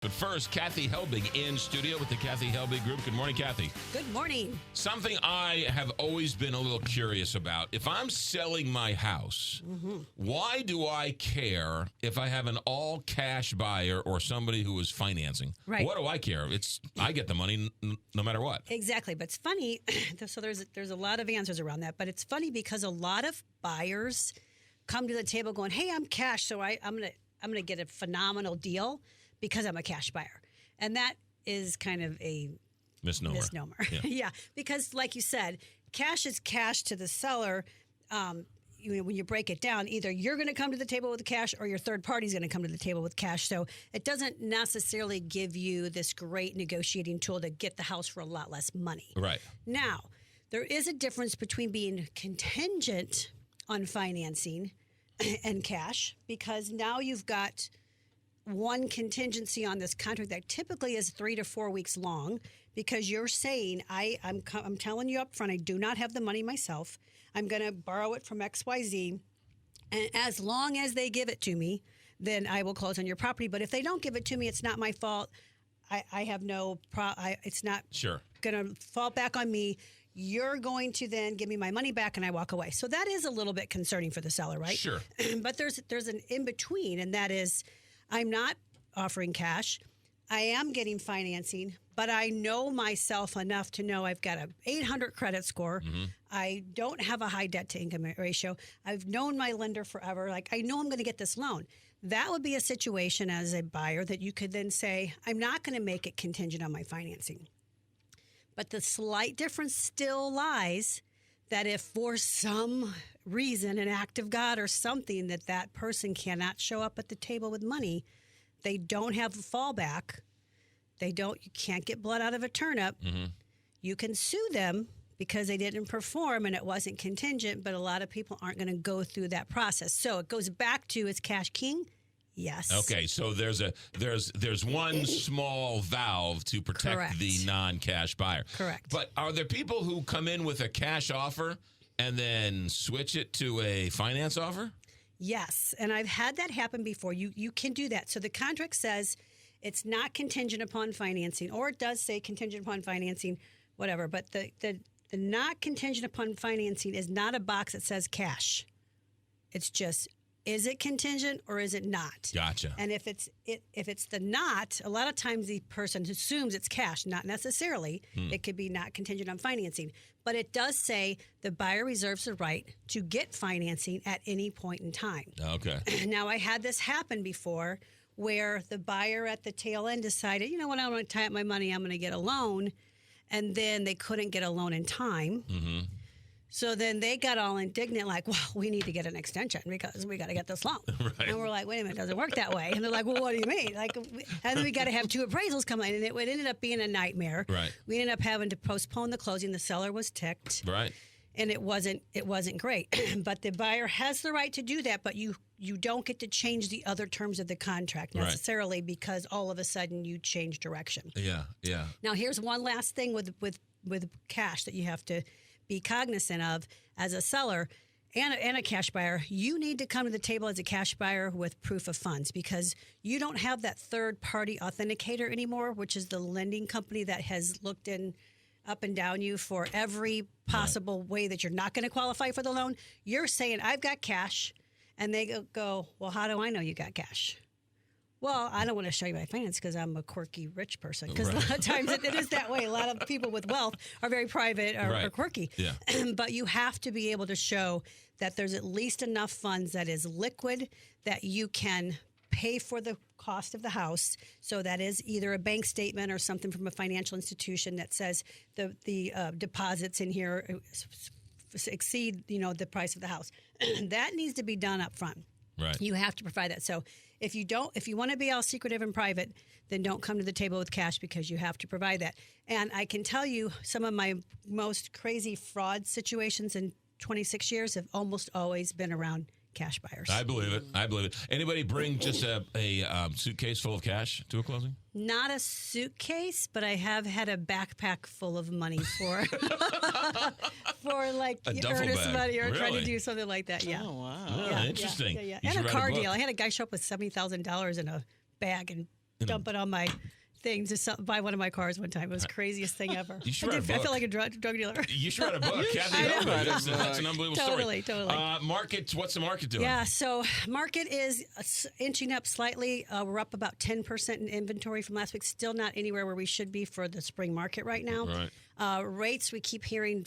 But first, Kathy Helbig in studio with the Kathy Helbig Group. Good morning, Kathy. Good morning. Something I have always been a little curious about. If I'm selling my house, why do I care if I have an all-cash buyer or somebody who is financing? Right. What do I care? I get the money no matter what. Exactly. But it's funny. So there's a lot of answers around that. But it's funny because a lot of buyers come to the table going, "Hey, I'm cash, so I'm gonna get a phenomenal deal because I'm a cash buyer," and that is kind of a misnomer. Yeah. Because like you said, cash is cash to the seller. When you break it down, either you're going to come to the table with cash or your third party is going to come to the table with cash. So it doesn't necessarily give you this great negotiating tool to get the house for a lot less money. Right. Now, there is a difference between being contingent on financing and cash, because now you've got one contingency on this contract that typically is 3 to 4 weeks long, because you're saying, I'm telling you up front, I do not have the money myself. I'm going to borrow it from XYZ. And as long as they give it to me, then I will close on your property. But if they don't give it to me, it's not my fault. I have no it's not going to fall back on me. You're going to then give me my money back and I walk away. So that is a little bit concerning for the seller, right? Sure. But there's an in-between, and that is, I'm not offering cash. I am getting financing, but I know myself enough to know I've got an 800 credit score. I don't have a high debt-to-income ratio. I've known my lender forever. Like, I know I'm going to get this loan. That would be a situation as a buyer that you could then say, I'm not going to make it contingent on my financing. But the slight difference still lies that if for some reason, an act of God or something, that person cannot show up at the table with money, they don't have a fallback. You can't get blood out of a turnip. You can sue them because they didn't perform and it wasn't contingent, but a lot of people aren't going to go through that process. So it goes back to, is cash king? Yes. Okay, so there's one small valve to protect the non-cash buyer. Correct. But are there people who come in with a cash offer and then switch it to a finance offer? Yes, and I've had that happen before. You can do that. So the contract says it's not contingent upon financing, or it does say contingent upon financing, whatever. But the not contingent upon financing is not a box that says cash. It's just, is it contingent or is it not? Gotcha. And if it's the not, a lot of times the person assumes it's cash, not necessarily. It could be not contingent on financing. But it does say the buyer reserves the right to get financing at any point in time. Okay. Now, I had this happen before where the buyer at the tail end decided, you know what, I'm going to tie up my money, I'm going to get a loan. And then they couldn't get a loan in time. So then they got all indignant, like, well, we need to get an extension because we got to get this loan. Right. And we're like, wait a minute, it doesn't work that way. And they're like, well, what do you mean? Like, and then we got to have 2 appraisals come in. And it ended up being a nightmare. Right. We ended up having to postpone the closing. The seller was ticked. Right. And it wasn't great. But the buyer has the right to do that, but you don't get to change the other terms of the contract necessarily because all of a sudden you change direction. Yeah. Now, here's one last thing with cash that you have to be cognizant of as a seller and a cash buyer. You need to come to the table as a cash buyer with proof of funds, because you don't have that third-party authenticator anymore, which is the lending company that has looked up and down you for every possible way that you're not going to qualify for the loan. You're saying, I've got cash, and they go, well, how do I know you got cash? Well, I don't want to show you my finance because I'm a quirky rich person. Because a lot of times it is that way. A lot of people with wealth are very private or quirky. Yeah. But you have to be able to show that there's at least enough funds that is liquid that you can pay for the cost of the house. So that is either a bank statement or something from a financial institution that says the deposits in here exceed, the price of the house. That needs to be done up front. Right. You have to provide that. So if you want to be all secretive and private, then don't come to the table with cash, because you have to provide that. And I can tell you some of my most crazy fraud situations in 26 years have almost always been around cash buyers. I believe it. Anybody bring just a suitcase full of cash to a closing? Not a suitcase, but I have had a backpack full of money for like earnest bag. money, or Really? trying to do something like that. Yeah. Oh, wow. Interesting. Yeah. You And should a write car book. deal. I had a guy show up with $70,000 in a bag and dump it on my thing to buy one of my cars one time. It was the craziest thing ever. You should I write a book. I feel like a drug dealer. You should write a book. Kathy Helbig. That's an unbelievable story. Totally. Market, what's the market doing? Yeah, so market is inching up slightly. We're up about 10% in inventory from last week. Still not anywhere where we should be for the spring market right now. Right. Rates, we keep hearing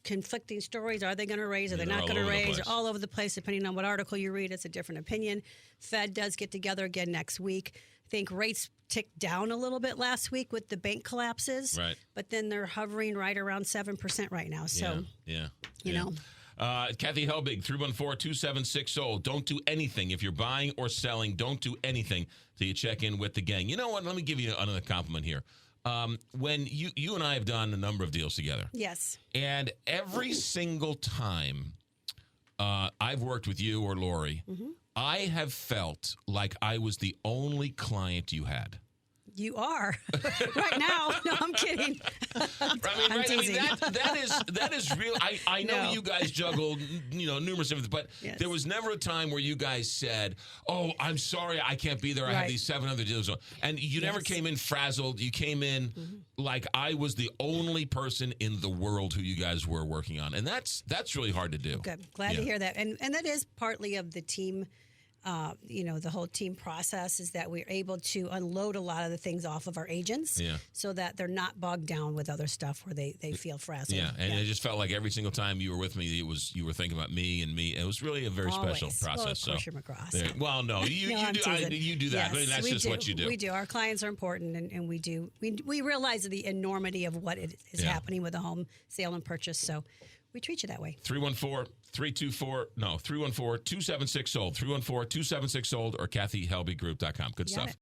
conflicting stories. Are they going to raise? Are they they're not all going to over the raise? place. All over the place, depending on what article you read. It's a different opinion. Fed does get together again next week. I think rates ticked down a little bit last week with the bank collapses. Right. But then they're hovering right around 7% right now. So, you know. Kathy Helbig, 314-276-SOLD. Don't do anything. If you're buying or selling, don't do anything till you check in with the gang. You know what? Let me give you another compliment here. When you and I have done a number of deals together. Yes. And every single time I've worked with you or Lori, I have felt like I was the only client you had. You are right now. No, I'm kidding. That is real. I know No. you guys juggle, numerous different, but Yes. there was never a time where you guys said, "Oh, I'm sorry, I can't be there. I have Right. these 7 other deals," and you never Yes. came in frazzled. You came in like I was the only person in the world who you guys were working on, and that's really hard to do. Good. Glad to hear that. And that is partly of the team. The whole team process is that we're able to unload a lot of the things off of our agents so that they're not bogged down with other stuff where they feel frazzled. Yeah, and it just felt like every single time you were with me, you were thinking about me and me. It was really a very special process. Well, of course you're McGraw. Well, no, you I'm do. teasing. You do that. Yes, I mean, that's just what you do. We do. Our clients are important, and we do. We realize the enormity of what is happening with a home sale and purchase. So we treat you that way. 314-276-SOLD, 314-276-SOLD, or KathyHelbigGroup.com. Good stuff.